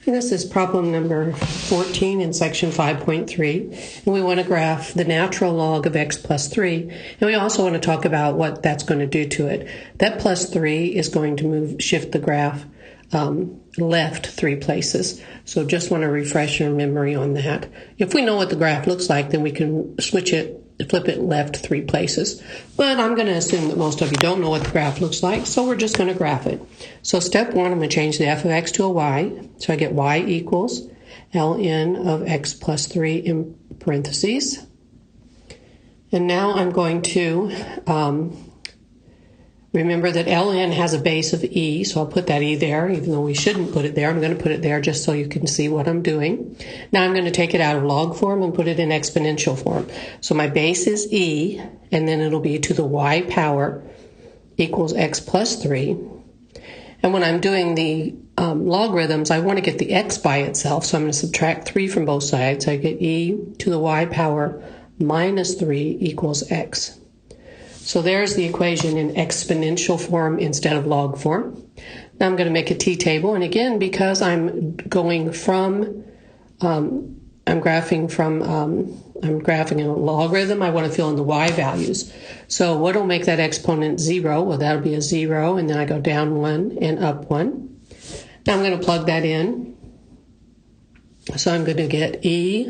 And this is problem number 14 in section 5.3. And we want to graph the natural log of x plus 3. And we also want to talk about what that's going to do to it. That plus 3 is going to shift the graph left 3 places. So just want to refresh your memory on that. If we know what the graph looks like, then we can flip it left 3 places. But I'm going to assume that most of you don't know what the graph looks like, so we're just going to graph it. So step 1, I'm going to change the f of x to a y. So I get y equals ln of x plus 3 in parentheses. And now I'm going to remember that ln has a base of e, so I'll put that e there, even though we shouldn't put it there. I'm going to put it there just so you can see what I'm doing. Now I'm going to take it out of log form and put it in exponential form. So my base is e, and then it'll be to the y power equals x plus 3. And when I'm doing the logarithms, I want to get the x by itself, so I'm going to subtract 3 from both sides. I get e to the y power minus 3 equals x. So there's the equation in exponential form instead of log form. Now I'm going to make a t-table, and again, because I'm going from, I'm graphing a logarithm, I want to fill in the y values. So what will make that exponent 0? Well, that'll be a 0, and then I go down 1 and up 1. Now I'm going to plug that in. So I'm going to get e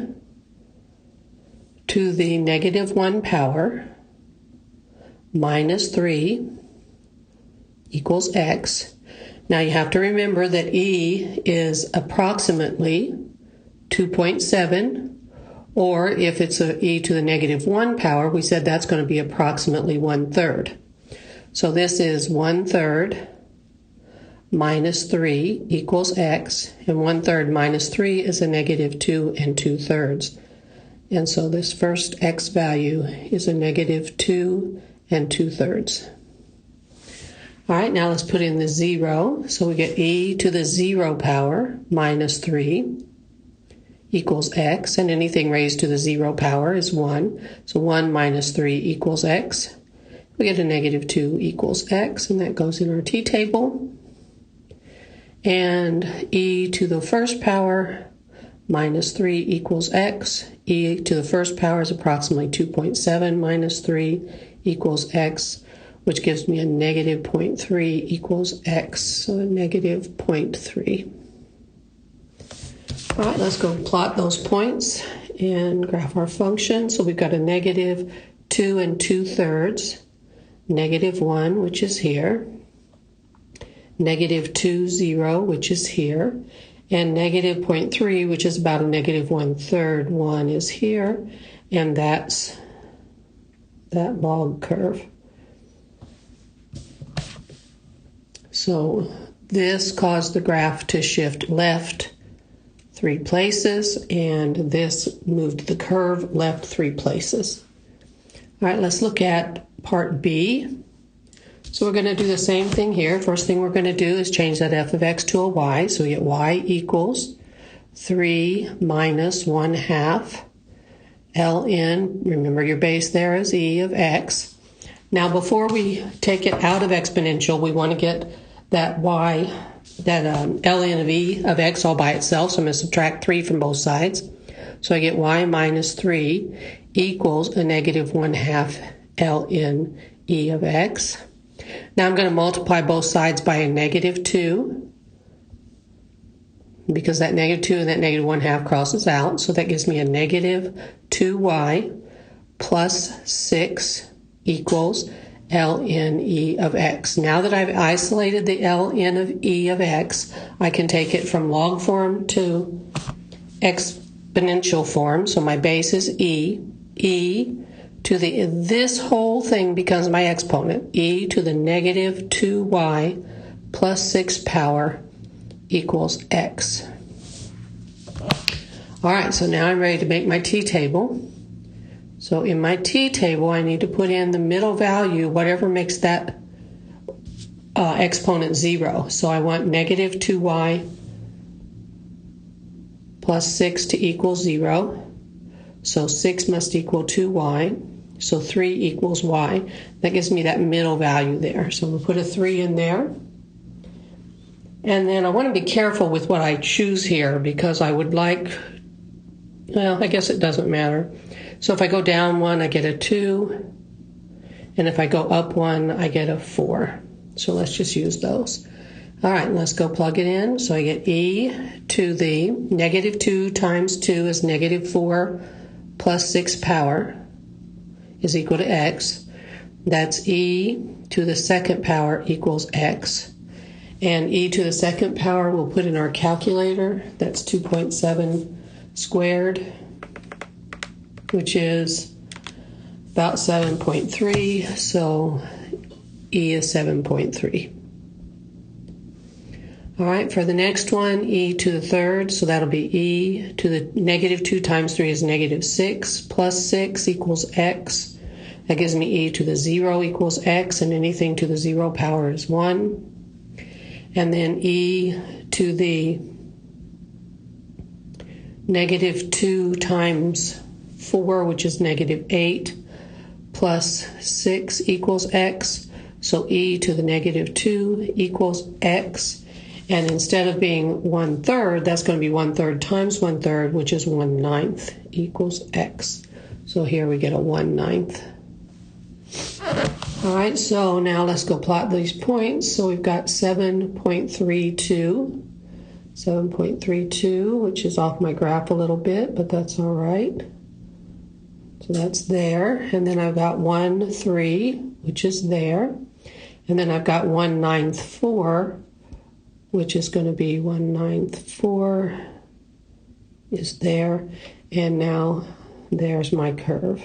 to the negative 1 power minus 3 equals x. Now you have to remember that e is approximately 2.7, or if it's a e to the negative 1 power, we said that's going to be approximately 1/3. So this is 1/3 minus 3 equals x, and 1/3 minus 3 is a negative 2 2/3. And so this first x value is a negative 2 2/3. All right, now let's put in the 0. So we get e to the 0 power minus 3 equals x, and anything raised to the 0 power is 1. So 1 minus 3 equals x. We get a negative 2 equals x, and that goes in our t-table. And e to the first power minus 3 equals x. E to the first power is approximately 2.7 minus 3 equals x, which gives me a negative 0.3 equals x, so a negative 0.3. All right, let's go plot those points and graph our function. So we've got a negative 2 2/3, negative 1, which is here, negative 2, 0, which is here, and negative 0.3, which is about a negative 1/3. 1 is here, and that's that log curve. So this caused the graph to shift left 3 places, and this moved the curve left 3 places. All right, let's look at part B. So we're going to do the same thing here. First thing we're going to do is change that f of x to a y. So we get y equals 3 minus 1/2 ln, remember your base there is e of x. Now before we take it out of exponential, we want to get that y, that ln of e of x all by itself. So I'm going to subtract 3 from both sides. So I get y minus 3 equals a negative 1/2 ln e of x. Now I'm going to multiply both sides by a negative 2, because that negative 2 and that negative 1/2 crosses out. So that gives me a negative 2y plus 6 equals ln e of x. Now that I've isolated the ln of e of x, I can take it from log form to exponential form. So my base is e. E to the, this whole thing becomes my exponent. E to the negative 2y plus 6 power equals x. All right, so now I'm ready to make my t-table. So in my t-table, I need to put in the middle value, whatever makes that exponent 0. So I want negative 2y plus 6 to equal 0. So 6 must equal 2y. So 3 equals y. That gives me that middle value there. So we'll put a 3 in there. And then I want to be careful with what I choose here because I would like, well, I guess it doesn't matter. So if I go down 1, I get a 2. And if I go up 1, I get a 4. So let's just use those. All right, let's go plug it in. So I get e to the negative 2 times 2 is negative 4 plus 6 power is equal to x. That's e to the second power equals x. And e to the second power we'll put in our calculator. That's 2.7 squared, which is about 7.3. So e is 7.3. All right, for the next one, e to the third, so that'll be e to the negative 2 times 3 is negative 6 plus 6 equals x. That gives me e to the 0 equals x, and anything to the 0 power is 1. And then e to the negative 2 times 4, which is negative 8, plus 6 equals x. So e to the negative 2 equals x. And instead of being 1/3, that's going to be 1/3 times 1/3, which is 1/9 equals x. So here we get a 1/9. All right, so now let's go plot these points. So we've got 7.32, which is off my graph a little bit, but that's all right. So that's there. And then I've got 1, 3, which is there. And then I've got 1/9, 4, which is going to be 1/9, 4 is there. And now there's my curve.